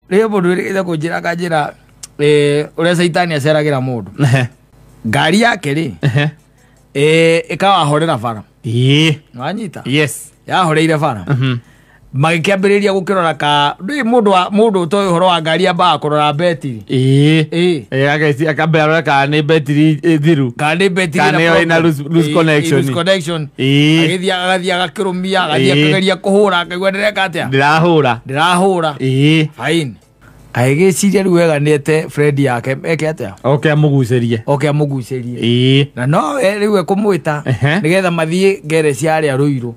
Leo mundu ĩrĩgĩte kũnjĩra kanjĩra ũrĩa Saitani aceragĩra mũndũ. Ngari yake rĩ ĩkawahorera bara. Wanyita? Yes. Yahoreire bara. Magĩkĩambĩrĩria gũkĩrora ka mũndũ ũtoĩ ũhoro wa ngari ambaga kũrora betiri. Akambĩrĩra ka nĩ betiri thiru. Ka nĩ betiri ĩna loose connection. Loose connection. Agathiĩ agakĩrũmia, agathiĩ akageria kũhũra, akaigua ndĩreka atĩa? Ndĩrahũra. Fine. Agĩgĩciria rĩu eganĩte friend yake eke atĩa? Oke amũgucĩrie. Na no rĩu ekũmwĩta nĩgetha mathiĩ ngereci arĩa Rũirũ.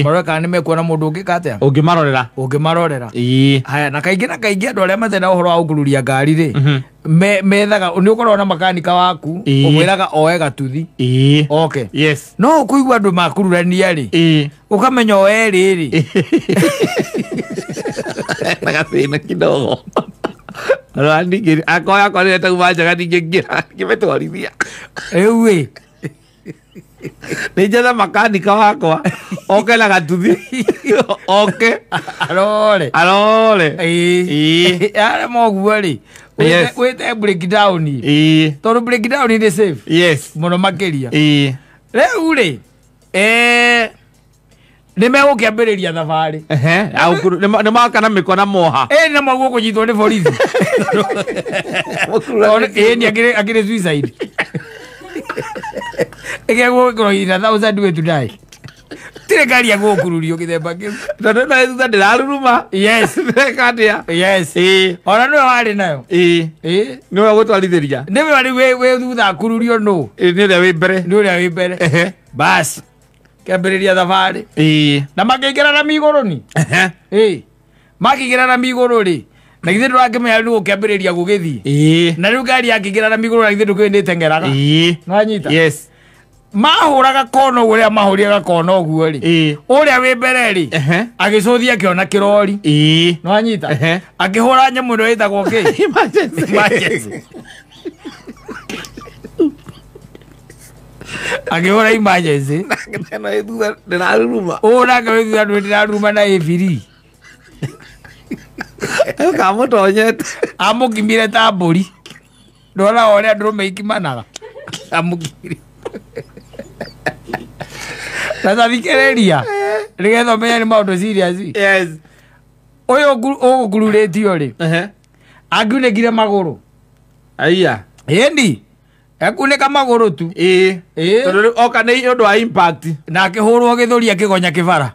Marore kana nĩmekuona mũndũ ũngĩka atĩa? Ũngĩmarorera. Haya, na kaingĩ andũ arĩa matarĩ na ũhoro wa gũkururia ngari rĩ methaga nĩũkoragwo na makanika waku ũmwĩraga oe gatuthi. Okay. Yes. No ũkũigua andũ makururania rĩ ũkamenya oe rĩrĩ nagathĩna kidogo. Rĩu akoya kwarĩre tauma njaga ningĩngira ngĩmĩtwarithia. Rĩu nĩ njetha makanika wakwa oke na gatuthi oke arore arema ũguo rĩ wĩte breakdown. Tondũ breakdown nĩ safe. Yes. Mũno makĩria. Rĩu rĩ nĩmegũkĩambĩrĩria thabarĩ. Nĩmaka na mĩkwa na moha. Na maguo kũnyitwo nĩ borithi. Nĩ akĩrĩ suicide. Ĩgegũkorwo 1,000 way to die. Tire ngari ya gũkururio gĩthemba kĩu. Tondũ no thutha ndĩraruruma. Yes. Ndĩreka atĩa? Yes. Ona nĩwe warĩ nayo. Nĩwe gũtwarithĩria. Nĩwe wĩ thutha akururio nũ? Nĩ ũrĩa wĩ mbere. Basi kĩambĩrĩria thabarĩ. Na makĩingĩra na migũrũ makĩingĩra na migũrũ rĩ na githĩ ndũrakĩmenya nĩ gũkĩambĩrĩria gũgĩthiĩ. Na rĩu ngari yakĩingĩra na migũrũ na githĩ ndũkĩũĩ nĩĩteng'eraga. Nĩwanyita? Yes. Mahũraga kona ũrĩa mahũrĩaga kona ũguo rĩ ũrĩa wĩ mbere rĩ agĩcũthia akĩona kĩrori. Nĩwanyita? Akĩhũra nyamũ ĩno ĩtagwo kĩ? Emergency. Akĩhũra emergency. Ndĩraruruma. Nake wĩ thutha ndĩraruruma na ĩbiri. Kamũtonyete. Amũkimire ta mbũri. Ndona ũrĩa ndũrũme ikimanaga. Amũkimire. Na thikĩrĩria nĩgetha ũmenye nĩ maũndũ serious. Yes. Ũyũ ũgũkururĩtio rĩ angiunĩkire magũrũ. Aya. Ĩni ekunĩka magũrũ tu. Tondũ oka nĩ ũndũ wa impact. Na akĩhũrwo gĩthũri akĩgonya kĩbara.